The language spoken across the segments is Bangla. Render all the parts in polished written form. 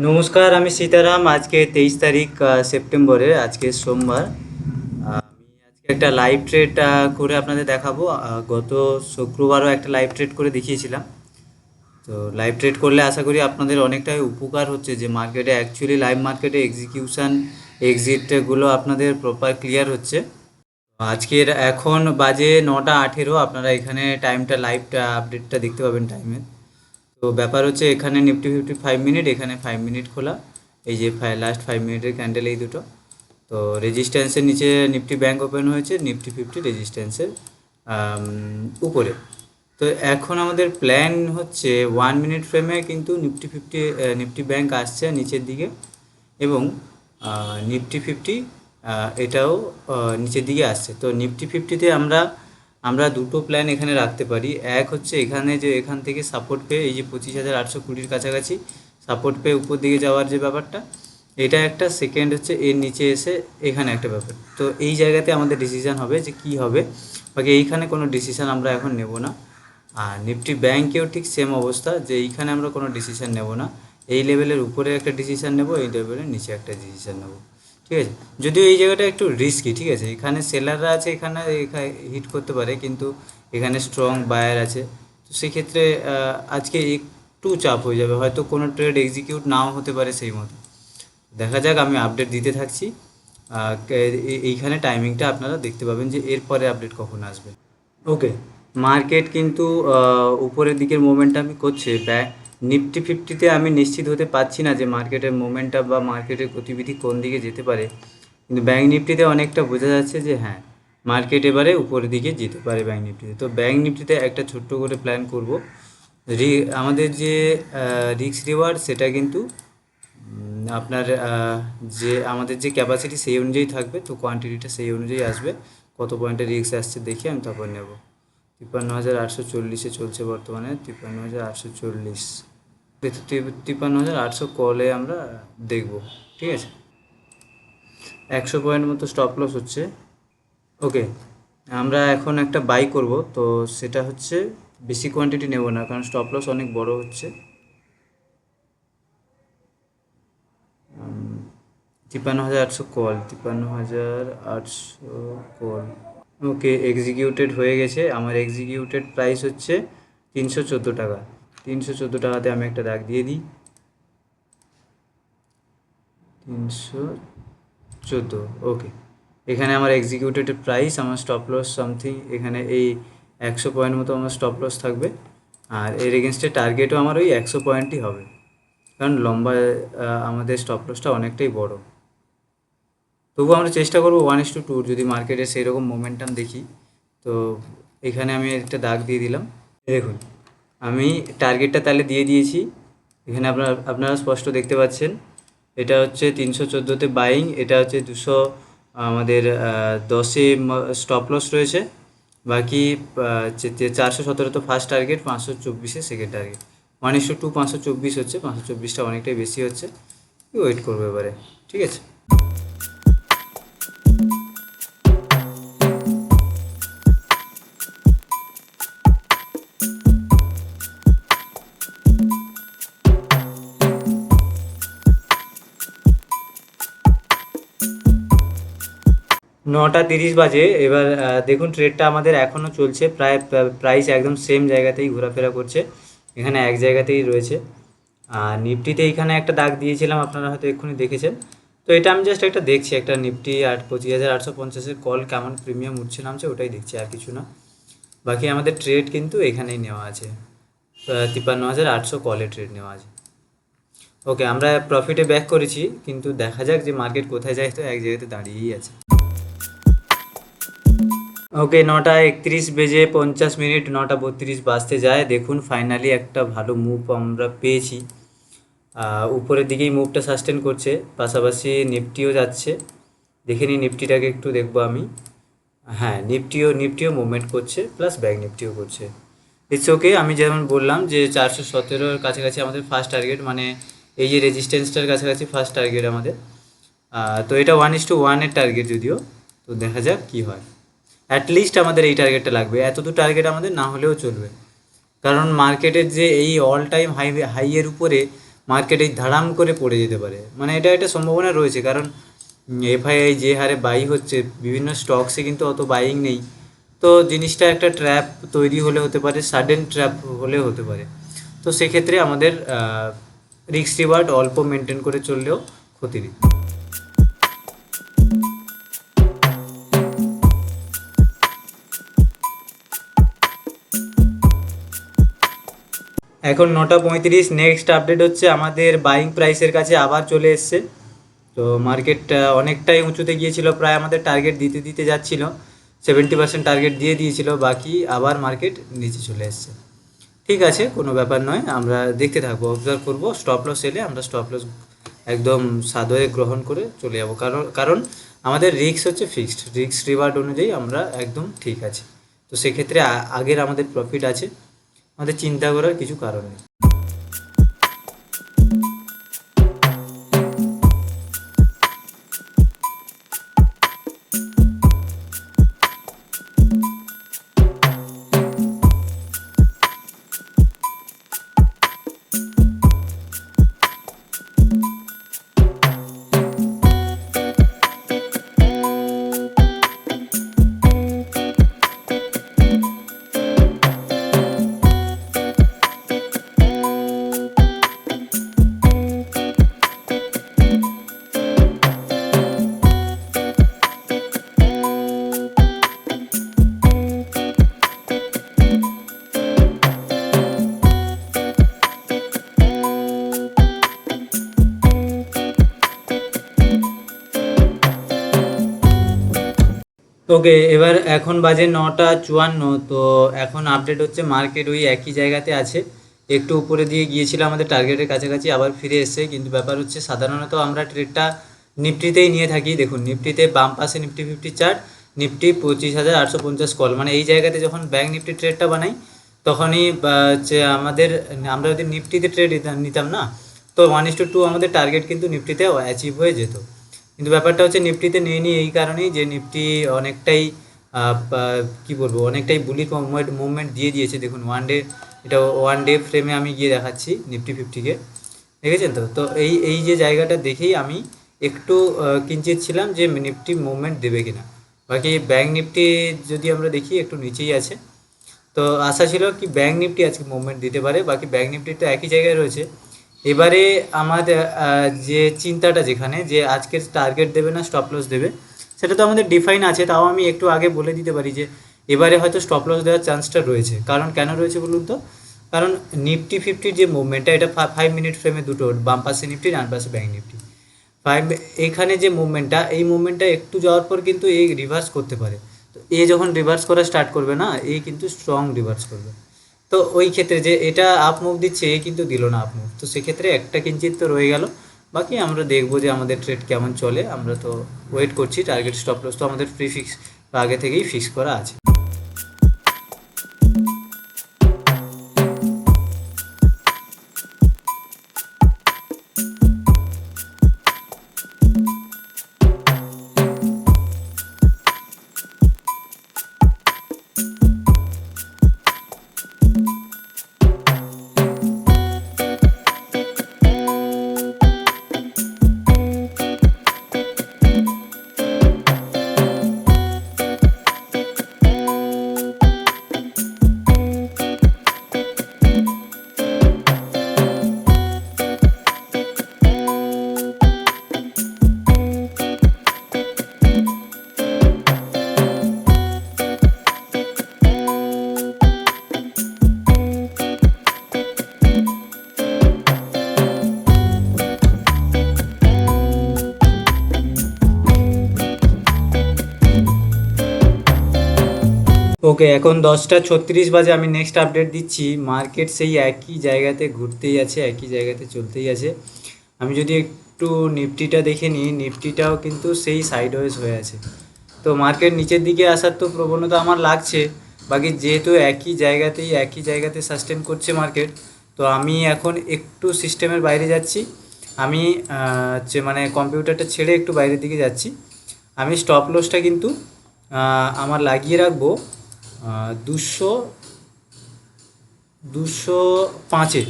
নমস্কার, আমি সীতারাম। আজকে 23 তারিখ সেপ্টেম্বরের, আজকে সোমবার। আমি আজকে একটা লাইভ ট্রেড করে আপনাদের দেখাবো। গত শুক্রবারও একটা লাইভ ট্রেড করে দেখিয়েছিলাম। তো লাইভ ট্রেড করলে আশা করি আপনাদের অনেকটাই উপকার হচ্ছে, যে মার্কেটে অ্যাকচুয়ালি লাইভ মার্কেটে এক্সিকিউশন এক্সিটগুলো আপনাদের প্রপার ক্লিয়ার হচ্ছে। আজকের এখন বাজে 9টা 18, আপনারা এখানে টাইমটা লাইভটা আপডেটটা দেখতে পাবেন টাইমের। তো ব্যাপার হচ্ছে, এখানে নিফটি 5 মিনিট, এখানে 5 মিনিট খোলা। এই যে লাস্ট 5 মিনিটের ক্যান্ডেল এই দুটো। তো রেজিস্ট্যান্সের নিচে নিফটি ব্যাংক ওপেন হয়েছে, নিফটি 50 রেজিস্ট্যান্সের উপরে। তো এখন আমাদের প্ল্যান হচ্ছে 1 মিনিট ফ্রেমে কিন্তু নিফটি ব্যাংক আসছে নিচের দিকে, এবং নিফটি 50 এটাও নিচের দিকে আসছে। তো নিফটি 50-তে আমরা আমরা দুটো প্ল্যান এখানে রাখতে পারি। এক হচ্ছে এখানে, যে এখান থেকে সাপোর্ট পেয়ে, এই যে 25,820-র কাছাকাছি সাপোর্ট পেয়ে উপর দিকে যাওয়ার যে ব্যাপারটা, এটা একটা। সেকেন্ড হচ্ছে এর নিচে এসে এখানে একটা ব্যাপার। তো এই জায়গাতে আমাদের ডিসিশান হবে যে কি হবে। বাকি এইখানে কোনো ডিসিশান আমরা এখন নেব না। আর নিফটি ব্যাংকেও ঠিক সেম অবস্থা, যে এইখানে আমরা কোনো ডিসিশান নেব না। এই লেভেলের উপরে একটা ডিসিশান নেব, এই লেভেলের নিচে একটা ডিসিশান নেব, ঠিক আছে। যদিও এই জায়গাটা একটু রিস্কি, ঠিক আছে। এখানে সেলাররা আছে, এখানে হিট করতে পারে, কিন্তু এখানে স্ট্রং বায়ার আছে। তো সেক্ষেত্রে আজকে একটু চাপ হয়ে যাবে, হয়তো কোনো ট্রেড এক্সিকিউট নাও হতে পারে সেই মতো। দেখা যাক, আমি আপডেট দিতে থাকছি। এইখানে টাইমিংটা আপনারা দেখতে পাবেন যে এরপরে আপডেট কখন আসবে। ওকে, মার্কেট কিন্তু উপরের দিকের মোমেন্টামই করছে। নিফটি 50-তে আমি নিশ্চিত হতে পারছি না যে মার্কেটের মোমেন্টাম বা মার্কেটের গতিবিধি কোন দিকে যেতে পারে, কিন্তু ব্যাঙ্ক নিফটিতে অনেকটা বোঝা যাচ্ছে যে হ্যাঁ, মার্কেট এবারে উপরের দিকে যেতে পারে ব্যাঙ্ক নিফটিতে। তো ব্যাঙ্ক নিফটিতে একটা ছোট্ট করে প্ল্যান করব। আমাদের যে রিস্ক রিওয়ার্ড, সেটা কিন্তু আপনার যে আমাদের যে ক্যাপাসিটি সেই অনুযায়ী থাকবে। তো কোয়ান্টিটিটা সেই অনুযায়ী আসবে। কত পয়েন্টের রিস্ক আসছে দেখি আমি তারপর নেব। 53,840-এ চলছে বর্তমানে, 53,840। 53,800 কলে আমরা দেখব, ঠিক আছে। 100 পয়েন্ট মতো স্টপ লস হচ্ছে। ওকে, আমরা এখন একটা বাই করব। তো সেটা হচ্ছে, বেশি কোয়ান্টিটি নেব না, কারণ স্টপ লস অনেক বড় হচ্ছে। 53,800 কল, 53,800 কল। ওকে, এক্সিকিউটেড হয়ে গেছে। আমার এক্সিকিউটেড প্রাইস হচ্ছে 314 টাকা। 314 টাকাতে আমি একটা দাগ দিয়ে দিই। 314, ওকে। এখানে আমার এক্সিকিউটেড প্রাইস, আমার স্টপ লস সামথিং এখানে এই 100 পয়েন্ট মতো আমার স্টপ লস থাকবে। আর এর এগেনস্টে টার্গেটও আমার ওই 100 পয়েন্টই হবে, কারণ লম্বা আমাদের স্টপ লসটা অনেকটাই বড়। তবুও আমরা চেষ্টা করবো 1:2, যদি মার্কেটে সেই রকম মোমেন্টাম দেখি। তো এখানে আমি একটা দাগ দিয়ে দিলাম। দেখুন, আমি টার্গেটটা তাহলে দিয়ে দিয়েছি। এখানে আপনারা স্পষ্ট দেখতে পাচ্ছেন, এটা হচ্ছে 314-তে বাইং, এটা হচ্ছে 200 আমাদের 10-এ স্টপ লস রয়েছে। বাকি 417 তো ফার্স্ট টার্গেট, 524-এ সেকেন্ড টার্গেট। 1:2 524 হচ্ছে, 524টা অনেকটাই বেশি হচ্ছে। ওয়েট করবো এবারে, ঠিক আছে। 9টা 30 বাজে এবার। দেখুন, ট্রেডটা আমাদের এখনও চলছে, প্রায় প্রাইস একদম সেম জায়গাতেই ঘোরাফেরা করছে, এখানে এক জায়গাতেই রয়েছে। আর নিফটিতে এইখানে একটা দাগ দিয়েছিলাম, আপনারা হয়তো এক্ষুনি দেখেছেন। তো এটা আমি জাস্ট একটা দেখছি, একটা নিফটি 25,850-এর কল কেমন প্রিমিয়াম উঠছে নামছে, ওটাই দেখছি, আর কিছু না। বাকি আমাদের ট্রেড কিন্তু এখানেই নেওয়া আছে, 53,800 কলে ট্রেড নেওয়া আছে। ওকে, আমরা প্রফিটে ব্যাক করেছি, কিন্তু দেখা যাক যে মার্কেট কোথায় যায়। তো এক জায়গাতে দাঁড়িয়েই আছে। ওকে, 9টা 31 বেজে 50 মিনিট, 9টা 32 বাজতে যায়। দেখুন, ফাইনালি একটা ভালো মুভ আমরা পেয়েছি। উপরের দিকেই মুভটা সাস্টেন করছে, পাশাপাশি নিফটিও যাচ্ছে। দেখে নিই, নিফটিটাকে একটু দেখবো আমি। হ্যাঁ, নিফটিও মুভমেন্ট করছে, প্লাস ব্যাঙ্ক নিফটিও করছে। It's okay. আমি যেমন বললাম যে 417-এর কাছাকাছি আমাদের ফার্স্ট টার্গেট, মানে এই যে রেজিস্ট্যান্সটার কাছাকাছি ফার্স্ট টার্গেট আমাদের। তো এটা 1:1-এর টার্গেট যদিও। তো দেখা যাক কী হয়। অ্যাটলিস্ট আমাদের এই টার্গেটটা লাগবে, এতদূর টার্গেট আমাদের না হলেও চলবে, কারণ মার্কেটের যে এই অল টাইম হাইয়ের উপরে মার্কেট এই ধাড়াম করে পড়ে যেতে পারে, মানে এটা একটা সম্ভাবনা রয়েছে। কারণ এফআইআই যে হারে বাই হচ্ছে বিভিন্ন স্টকসে কিন্তু অত বাইং নেই। তো জিনিসটা একটা ট্র্যাপ তৈরি হলে হতে পারে, সাডেন ট্র্যাপ হলেও হতে পারে। তো সেক্ষেত্রে আমাদের রিস্ক রিওয়ার্ড অল্প মেনটেন করে চললেও ক্ষতি নেই। এখন 9:35, নেক্সট আপডেট হচ্ছে আমাদের বাইং প্রাইসের কাছে আবার চলে এসছে। তো মার্কেট অনেকটাই উঁচুতে গিয়েছিল, প্রায় আমাদের টার্গেট দিতে দিতে যাচ্ছিল, 70% টার্গেট দিয়ে দিয়েছিল, বাকি আবার মার্কেট নিচে চলে এসছে। ঠিক আছে, কোনো ব্যাপার নয়, আমরা দেখতে থাকবো, অবজার্ভ করবো। স্টপ লস এলে আমরা স্টপ লস একদম সাদরে গ্রহণ করে চলে যাবো, কারণ কারণ আমাদের রিস্ক হচ্ছে ফিক্সড, রিস্ক রিওয়ার্ড অনুযায়ী আমরা একদম ঠিক আছে। তো সেক্ষেত্রে আগের আমাদের প্রফিট আছে, আমাদের চিন্তা করার কিছু কারণ নেই। ওকে, এবার এখন বাজে 9:54। তো এখন আপডেট হচ্ছে মার্কেট ওই একই জায়গাতে আছে, একটু উপরে দিয়ে গিয়েছিল আমাদের টার্গেটের কাছাকাছি, আবার ফিরে এসেছে। কিন্তু ব্যাপার হচ্ছে সাধারণত আমরা ট্রেডটা নিফটিতেই নিয়ে থাকি। দেখুন নিফটিতে বাম পাশে নিফটি 50 চার্ট, নিফটি 25,850 কল, মানে এই জায়গাতে যখন ব্যাঙ্ক নিফটি ট্রেডটা বানাই তখনই হচ্ছে আমরা যদি নিফটিতে ট্রেড নিতাম না, তো 1:2 আমাদের টার্গেট কিন্তু নিফটিতে অ্যাচিভ হয়ে যেত। কিন্তু ব্যাপারটা হচ্ছে নিফটিতে নিয়ে এই কারণেই যে নিফটি অনেকটাই কি বলবো, অনেকটাই বুলিশ মুভমেন্ট দিয়ে দিয়েছে। দেখুন এটা ওয়ান ডে ফ্রেমে আমি গিয়ে দেখাচ্ছি নিফটি 50-কে, দেখেছেন তো? তো এই যে জায়গাটা দেখেই আমি একটু কিঞ্চিত ছিলাম যে নিফটি মুভমেন্ট দেবে কিনা। বাকি ব্যাঙ্ক নিফটি যদি আমরা দেখি একটু নিচেই আছে, তো আশা ছিল কি ব্যাঙ্ক নিফটি আজকে মুভমেন্ট দিতে পারে, বাকি ব্যাঙ্ক নিফটি তো একই জায়গায় রয়েছে। এবারে আমাদের যে চিন্তাটা যেখানে যে আজকের টার্গেট দেবে না স্টপ লস দেবে, সেটা তো আমাদের ডিফাইন আছে। তাও আমি একটু আগে বলে দিতে পারি যে এবারে হয়তো স্টপ লস দেওয়ার চান্সটা রয়েছে। কারণ কেন রয়েছে বলুন তো? কারণ নিফটি 50-র যে মুভমেন্টটা, এটা 5 মিনিট ফ্রেমে দুটো, বাম পাশে নিফটি, ডান পাশে ব্যাঙ্ক নিফটি। এখানে যে মুভমেন্টটা, এই মুভমেন্টটা একটু যাওয়ার পর কিন্তু এই রিভার্স করতে পারে। তো যখন রিভার্স করা স্টার্ট করবে না, কিন্তু স্ট্রং রিভার্স করবে। তো ওই ক্ষেত্রে যে এটা আপ মুভ দিচ্ছে, কিন্তু দিল না আপ মুভ, তো সেক্ষেত্রে একটা কিঞ্চিত তো রয়ে গেল। বাকি আমরা দেখবো যে আমাদের ট্রেড কেমন চলে, আমরা তো ওয়েট করছি। টার্গেট স্টপ লস তো আমাদের প্রি ফিক্স আগে থেকেই ফিক্স করা আছে। ওকে, এখন 10:36 বাজে, আমি নেক্সট আপডেট দিচ্ছি। মার্কেট সেই একই জায়গাতে ঘুরতেই আছে, একই জায়গাতে চলতেই আছে। আমি যদি একটু নিফটিটা দেখে নিই, নিফটিটাও কিন্তু সেই সাইডওয়েজ হয়ে আছে। তো মার্কেট নিচের দিকে আসার তো প্রবণতা আমার লাগছে। বাকি যেহেতু একই জায়গাতে সাস্টেন করছে মার্কেট, তো আমি এখন একটু সিস্টেমের বাইরে যাচ্ছি। আমি হচ্ছে মানে কম্পিউটারটা ছেড়ে একটু বাইরের দিকে যাচ্ছি। আমি স্টপ লসটা কিন্তু আমার লাগিয়ে রাখবো 200 205-এ।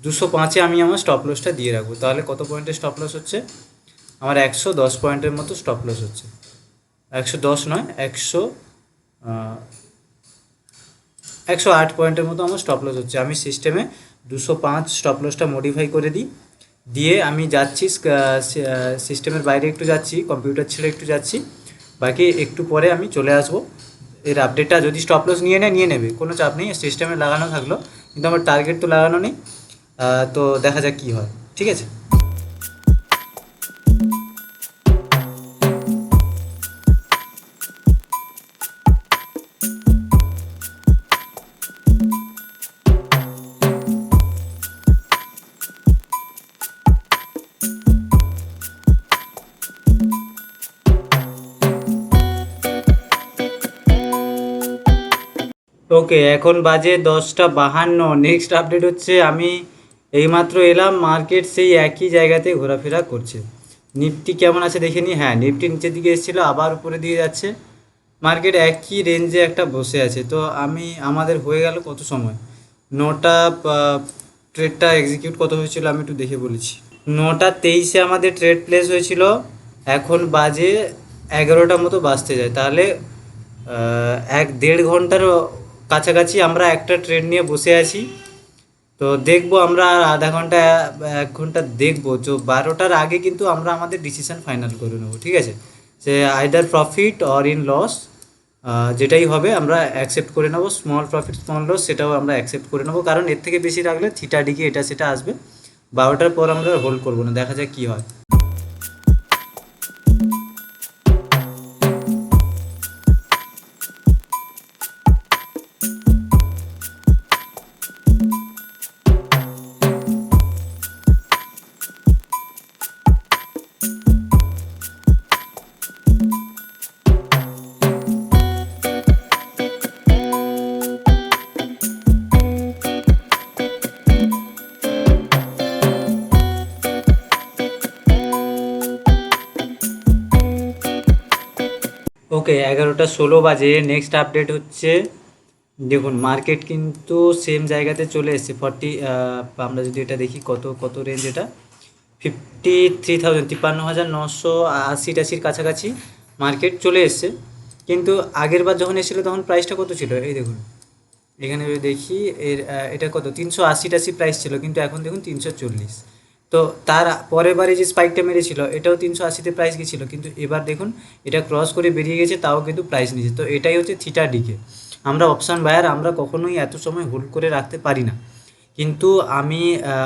205-এ আমি আমার স্টপ লসটা দিয়ে রাখবো। তাহলে কত পয়েন্টের স্টপ লস হচ্ছে আমার? 110 পয়েন্টের মতো স্টপ লস হচ্ছে। 110 নয়, 108 পয়েন্টের মতো আমার স্টপ লস হচ্ছে। আমি সিস্টেমে 205 স্টপ লসটা মডিফাই করে দিই, দিয়ে আমি যাচ্ছি সিস্টেমের বাইরে একটু যাচ্ছি, কম্পিউটার ছেড়ে একটু যাচ্ছি, বাকি একটু পরে আমি চলে আসবো। এর আপডেটটা যদি স্টপ লস নিয়ে নেবে, কোনো চাপ নেই, সিস্টেমে লাগানো থাকলো, কিন্তু আমার টার্গেট তো লাগানো নেই। তো দেখা যাক কী হয়, ঠিক আছে। ওকে, এখন বাজে 10:52। নেক্সট আপডেট হচ্ছে আমি এইমাত্র এলাম, মার্কেট সেই একই জায়গাতে ঘোরাফেরা করছে। নিফটি কেমন আছে দেখে নিই। হ্যাঁ, নিফটি নিচের দিকে এসেছিলো, আবার উপরে দিয়ে যাচ্ছে। মার্কেট একই রেঞ্জে একটা বসে আছে। তো আমাদের হয়ে গেল কত সময়? 9টা, ট্রেডটা এক্সিকিউট কত হয়েছিল আমি একটু দেখে বলেছি। 9:23-এ আমাদের ট্রেড প্লেস হয়েছিল, এখন বাজে 11টা মতো বাজতে যায়। তাহলে 1-1.5 ঘন্টার কাছাকাছি আমরা একটা ট্রেড নিয়ে বসে আছি। তো দেখবো আমরা আর আধা ঘন্টা 1 ঘন্টা দেখবো, তো 12টার আগে কিন্তু আমরা আমাদের ডিসিশান ফাইনাল করে নেবো, ঠিক আছে। সে either profit or in loss, যেটাই হবে আমরা অ্যাকসেপ্ট করে নেবো। স্মল প্রফিট স্মল লস সেটাও আমরা অ্যাকসেপ্ট করে নেবো, কারণ এর থেকে বেশি রাখলে থিটা ডিকে এটা সেটা আসবে। 12টার পর আমরা হোল্ড করবো না, দেখা যাক কী হয়। ওকে, 11:16 বাজে। নেক্সট আপডেট হচ্ছে, দেখুন মার্কেট কিন্তু সেম জায়গাতে চলে এসেছে। আমরা যদি এটা দেখি কত কত রেঞ্জ, এটা 53,000, 53,980-টাশির কাছাকাছি মার্কেট চলে এসছে। কিন্তু আগের বার যখন এসেছিলো তখন প্রাইসটা কত ছিল, এই দেখুন এখানে যদি দেখি এটা কত 380-টাশি প্রাইস ছিল, কিন্তু এখন দেখুন 340। তো তার পরের বারে যে স্পাইকটা মেরেছিল এটাও 380-তে প্রাইস গেছিলো, কিন্তু এবার দেখুন এটা ক্রস করে বেরিয়ে গেছে, তাও কিন্তু প্রাইস নিয়েছে। তো এটাই হচ্ছে থিটা ডিকে। আমরা অপশান বায়ার, আমরা কখনোই এত সময় হোল্ড করে রাখতে পারি না। কিন্তু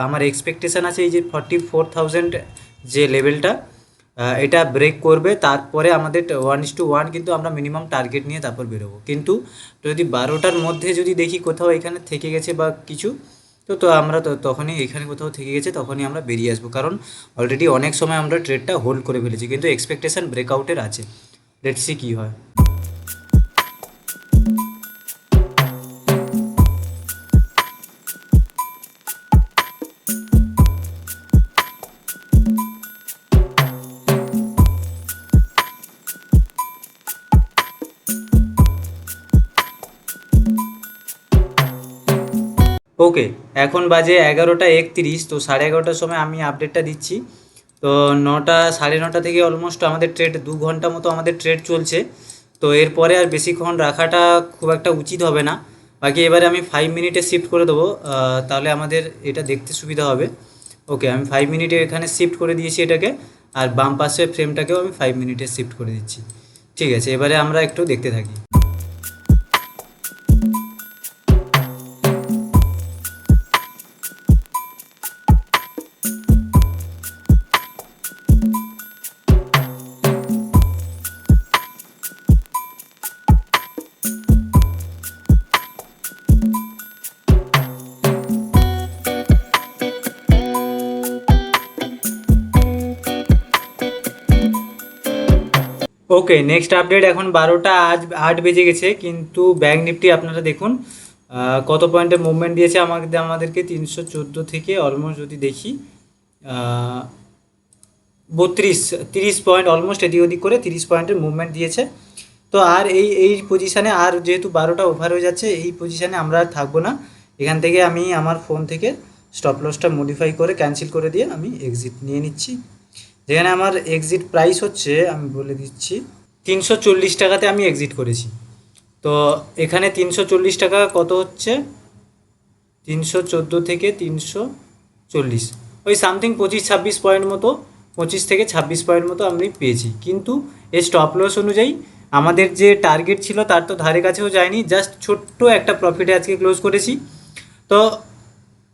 আমার এক্সপেকটেশান আছে এই যে 44,000 যে লেভেলটা, এটা ব্রেক করবে, তারপরে আমাদের 1:1 কিন্তু আমরা মিনিমাম টার্গেট নিয়ে তারপর বেরোবো। কিন্তু যদি 12টার মধ্যে যদি দেখি কোথাও এখানে থেকে গেছে বা কিছু, তো আমরা তখনই এখানে কোথাও থেকে গেছে, তখনই আমরা বেরিয়ে আসবো, কারণ অলরেডি অনেক সময় আমরা ট্রেডটা হোল্ড করে ফেলেছি, কিন্তু এক্সপেকটেশান ব্রেকআউটের আছে। লেটস সি কী হয়। ওকে, এখন বাজে 11:31। তো 11:30টার সময় আমি আপডেটটা দিচ্ছি। তো 9টা, 9:30 থেকে অলমোস্ট আমাদের ট্রেড 2 ঘন্টা মতো আমাদের ট্রেড চলছে। তো এরপরে আর বেশিক্ষণ রাখাটা খুব একটা উচিত হবে না। বাকি এবারে আমি 5 মিনিটে শিফট করে দেবো, তাহলে আমাদের এটা দেখতে সুবিধা হবে। ওকে, আমি 5 মিনিটে এখানে শিফট করে দিয়েছি এটাকে, আর বাম পাশে ফ্রেমটাকেও আমি 5 মিনিটে শিফট করে দিচ্ছি। ঠিক আছে, এবারে আমরা একটু দেখতে থাকি। ওকে, নেক্সট আপডেট। এখন 12:08 বেজে গেছে, কিন্তু ব্যাঙ্ক নিফটি আপনারা দেখুন কত পয়েন্টের মুভমেন্ট দিয়েছে আমাদেরকে। 314 থেকে অলমোস্ট যদি দেখি 30 পয়েন্ট, অলমোস্ট এদিক ওদিক করে 30 পয়েন্টের মুভমেন্ট দিয়েছে। তো আর এই পজিশানে, আর যেহেতু 12টা ওভার হয়ে যাচ্ছে, এই পজিশানে আমরা আর থাকবো না। এখান থেকে আমি আমার ফোন থেকে স্টপ লসটা মডিফাই করে ক্যান্সেল করে দিয়ে আমি এক্সিট নিয়ে নিচ্ছি। যেখানে আমার এক্সিট প্রাইস হচ্ছে, আমি বলে দিচ্ছি, 340 টাকাতে আমি এক্সিট করেছি। তো এখানে 340 টাকা কত হচ্ছে, 314 থেকে 340, ওই সামথিং 25-26 পয়েন্ট মতো, 25 থেকে 26 পয়েন্ট মতো আমি পেয়েছি। কিন্তু এই স্টপ লস অনুযায়ী আমাদের যে টার্গেট ছিল তার তো ধারে কাছেও যায়নি, জাস্ট ছোট্ট একটা প্রফিটে আজকে ক্লোজ করেছি। তো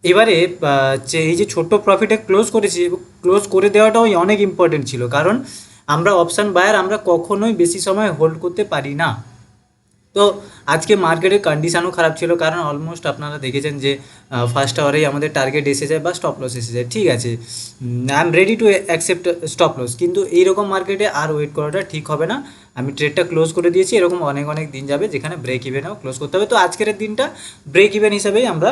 এবারে যে এই যে ছোট্ট প্রফিটে ক্লোজ করেছি, ক্লোজ করে দেওয়াটাও অনেক ইম্পর্টেন্ট ছিল, কারণ আমরা অপশান বায়ার, আমরা কখনোই বেশি সময় হোল্ড করতে পারি না। তো আজকে মার্কেটের কন্ডিশানও খারাপ ছিল, কারণ অলমোস্ট আপনারা দেখেছেন যে ফার্স্ট আওয়ারেই আমাদের টার্গেট এসে যায় বা স্টপ লস এসে যায়। ঠিক আছে, I am ready to accept stop loss, কিন্তু এইরকম মার্কেটে আর ওয়েট করাটা ঠিক হবে না। আমি ট্রেডটা ক্লোজ করে দিয়েছি, এরকম অনেক অনেক দিন যাবে যেখানে ব্রেক ইভেনও ক্লোজ করতে হবে। তো আজকের দিনটা ব্রেক ইভেন হিসাবেই আমরা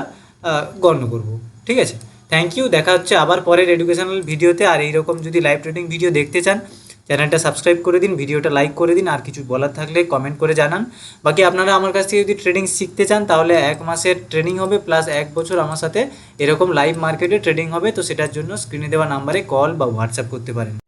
গণ্য করব। ঠিক আছে, থ্যাংক ইউ, দেখা হচ্ছে আবার পরের এডুকেশনাল ভিডিওতে। আর এইরকম যদি লাইভ ট্রেডিং ভিডিও দেখতে চান, চ্যানেলটা সাবস্ক্রাইব করে দিন, ভিডিওটা লাইক করে দিন, আর কিছু বলার থাকলে কমেন্ট করে জানান। বাকি আপনারা আমার কাছ থেকে যদি ট্রেডিং শিখতে চান, তাহলে 1 মাসের ট্রেনিং হবে, প্লাস 1 বছর আমার সাথে এরকম লাইভ মার্কেটে ট্রেডিং হবে। তো সেটার জন্য স্ক্রিনে দেওয়া নাম্বারে কল বা হোয়াটসঅ্যাপ করতে পারেন।